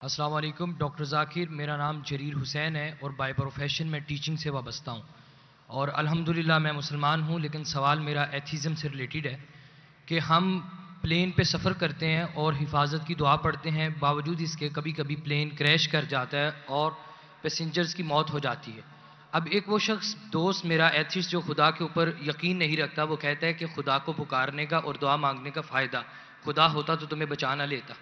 السلام علیکم ڈاکٹر ذاکر، میرا نام جریر حسین ہے اور بائی پروفیشن میں ٹیچنگ سے وابستہ ہوں اور الحمدللہ میں مسلمان ہوں، لیکن سوال میرا ایتھیزم سے ریلیٹڈ ہے کہ ہم پلین پہ سفر کرتے ہیں اور حفاظت کی دعا پڑھتے ہیں، باوجود اس کے کبھی کبھی پلین کریش کر جاتا ہے اور پیسنجرز کی موت ہو جاتی ہے۔ اب ایک وہ شخص دوست میرا ایتھیسٹ جو خدا کے اوپر یقین نہیں رکھتا، وہ کہتا ہے کہ خدا کو پکارنے کا اور دعا مانگنے کا فائدہ، خدا ہوتا تو تمہیں بچا نہ لیتا۔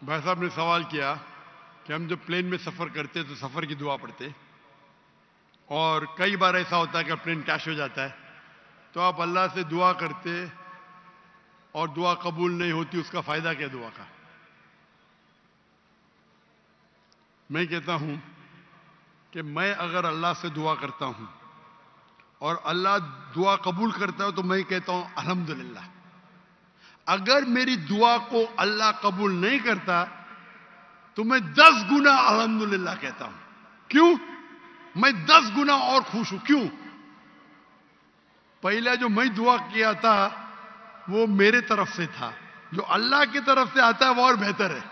بھائی صاحب نے سوال کیا کہ ہم جب پلین میں سفر کرتے تو سفر کی دعا پڑھتے، اور کئی بار ایسا ہوتا ہے کہ پلین کریش ہو جاتا ہے تو آپ اللہ سے دعا کرتے اور دعا قبول نہیں ہوتی، اس کا فائدہ کیا دعا کا؟ میں کہتا ہوں کہ میں اگر اللہ سے دعا کرتا ہوں اور اللہ دعا قبول کرتا ہے تو میں کہتا ہوں الحمدللہ۔ اگر میری دعا کو اللہ قبول نہیں کرتا تو میں 10 گنا الحمدللہ کہتا ہوں۔ کیوں؟ میں 10 گنا اور خوش ہوں۔ کیوں؟ پہلا جو میں دعا کیا تھا وہ میرے طرف سے تھا، جو اللہ کی طرف سے آتا ہے وہ اور بہتر ہے۔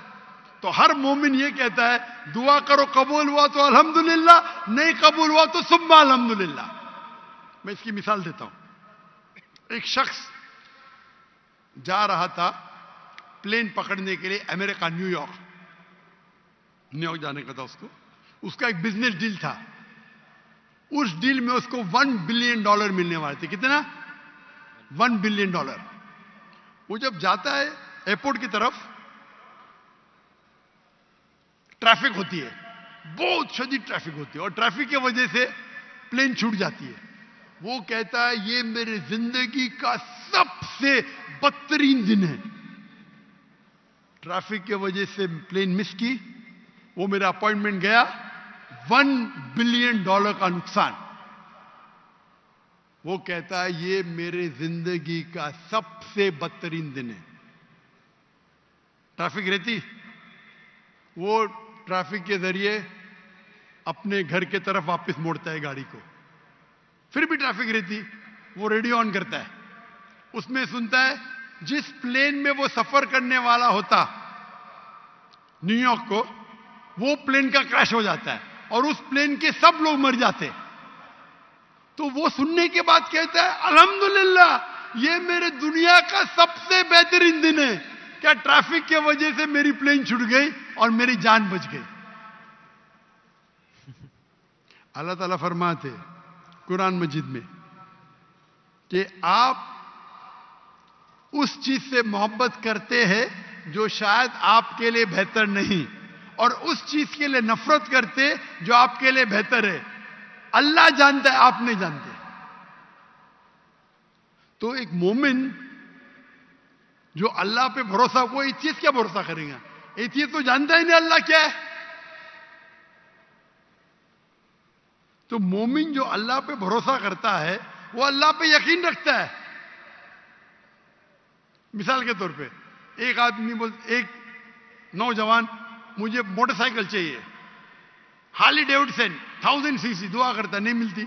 تو ہر مومن یہ کہتا ہے دعا کرو، قبول ہوا تو الحمدللہ، نہیں قبول ہوا تو ثم الحمدللہ۔ میں اس کی مثال دیتا ہوں۔ ایک شخص جا رہا تھا پلین پکڑنے کے لیے امریکہ، نیو یارک جانے کا تھا اس کا ایک بزنس ڈیل تھا۔ اس ڈیل میں اس کو $1 بلین ملنے والے تھے۔ کتنا؟ $1 بلین۔ وہ جب جاتا ہے ایئرپورٹ کی طرف، ٹریفک ہوتی ہے، بہت شدید ٹریفک ہوتی ہے، اور ٹریفک کی وجہ سے پلین چھوٹ جاتی ہے۔ وہ کہتا ہے یہ میرے زندگی کا سب سے بدترین دن ہے۔ ٹریفک کی وجہ سے پلین مس کی، وہ میرا اپوائنٹمنٹ گیا، $1 بلین کا نقصان۔ وہ کہتا ہے یہ میرے زندگی کا سب سے بدترین دن ہے۔ ٹریفک رہتی، وہ ٹریفک کے ذریعے اپنے گھر کے طرف واپس موڑتا ہے گاڑی کو۔ پھر بھی ٹریفک رہتی، وہ ریڈیو آن کرتا ہے، اس میں سنتا ہے جس پلین میں وہ سفر کرنے والا ہوتا نیو یارک کو، وہ پلین کا کریش ہو جاتا ہے اور اس پلین کے سب لوگ مر جاتے۔ تو وہ سننے کے بعد کہتا ہے الحمدللہ یہ میرے دنیا کا سب سے بہترین دن ہے، کیا ٹریفک کی وجہ سے میری پلین چھوٹ گئی اور میری جان بچ گئی۔ اللہ تعالیٰ فرماتے قرآن مجید میں کہ آپ اس چیز سے محبت کرتے ہیں جو شاید آپ کے لیے بہتر نہیں، اور اس چیز کے لیے نفرت کرتے جو آپ کے لیے بہتر ہے۔ اللہ جانتا ہے، آپ نہیں جانتے۔ تو ایک مومن جو اللہ پہ بھروسہ، کوئی چیز کیا بھروسہ کرے گا؟ یہ چیز تو جانتا ہی نہیں اللہ کیا ہے۔ تو مومن جو اللہ پہ بھروسہ کرتا ہے وہ اللہ پہ یقین رکھتا ہے۔ مثال کے طور پہ ایک نوجوان مجھے موٹر سائیکل چاہیے، ہارلی ڈیوڈسن 1000 cc، دعا کرتا نہیں ملتی۔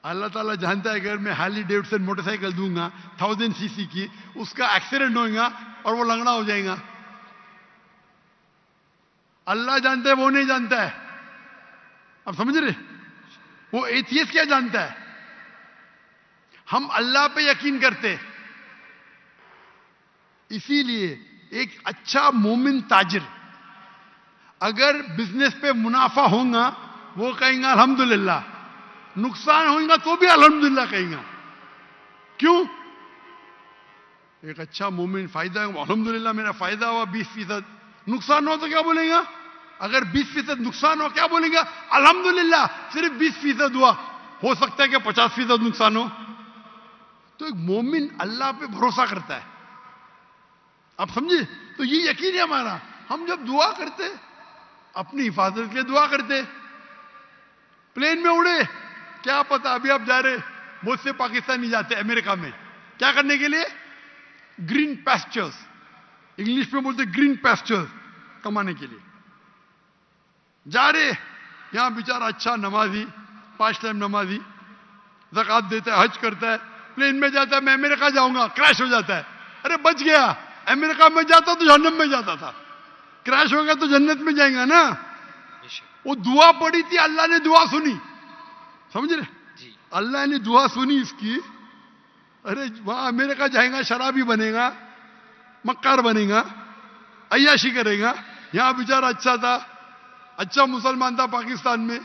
اللہ تعالیٰ جانتا ہے اگر میں ہارلی ڈیوڈسن موٹر سائیکل دوں گا 1000 cc کی، اس کا ایکسیڈنٹ ہوئے گا اور وہ لنگڑا ہو جائے گا۔ اللہ جانتا ہے، وہ نہیں جانتا ہے۔ اب سمجھ رہے؟ وہ ایتھیسٹ کیا جانتا ہے؟ ہم اللہ پہ یقین کرتے۔ اسی لیے ایک اچھا مومن تاجر اگر بزنس پہ منافع ہوگا وہ کہیں گا الحمدللہ، نقصان ہوگا تو بھی الحمدللہ کہیں گا۔ کیوں؟ ایک اچھا مومن فائدہ ہے، الحمدللہ میرا فائدہ ہوا 20%، نقصان ہو تو کیا بولیں گا؟ اگر 20% نقصان ہو کیا بولیں گا؟ الحمدللہ صرف 20% ہوا، ہو سکتا ہے کہ 50% نقصان ہو۔ تو ایک مومن اللہ پہ بھروسہ کرتا ہے۔ آپ سمجھے؟ تو یہ یقین ہے ہمارا۔ ہم جب دعا کرتے اپنی حفاظت کے لیے دعا کرتے، پلین میں اڑے، کیا پتا ابھی آپ جا رہے، بہت سے پاکستانی جاتے امریکہ میں کیا کرنے کے لیے؟ گرین پیسچرز، انگلش میں بولتے گرین پیسچرز کمانے کے لیے جا رہے۔ یہاں بیچارہ اچھا نمازی، 5 ٹائم نمازی، زکات دیتا ہے, حج کرتا ہے, پلین میں جاتا ہے, میں امریکہ جاؤں گا, کریش ہو جاتا ہے, ارے بچ گیا, امریکہ میں جاتا تو جہنم میں جاتا تھا, کریش ہو گیا تو جنت میں جائیں گا نا. وہ دعا پڑی تھی, اللہ نے دعا سنی, سمجھ رہے, جی اللہ نے دعا سنی اس کی. ارے وہاں امریکہ جائے گا, شرابی بنے گا, مکار بنے گا, عیاشی کرے گا. یہاں بیچارہ اچھا تھا, اچھا مسلمان تھا پاکستان میں.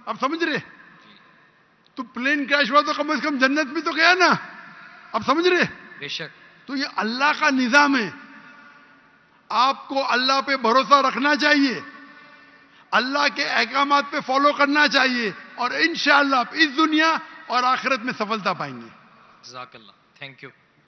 آپ سمجھ رہے, تو پلین کریش ہوا تو کم از کم جنت میں تو گیا نا. آپ سمجھ رہے, بے شک. تو یہ اللہ کا نظام ہے. آپ کو اللہ پہ بھروسہ رکھنا چاہیے, اللہ کے احکامات پہ فالو کرنا چاہیے, اور انشاءاللہ آپ اس دنیا اور آخرت میں سفلتا پائیں گے. جزاک اللہ, تھینک یو.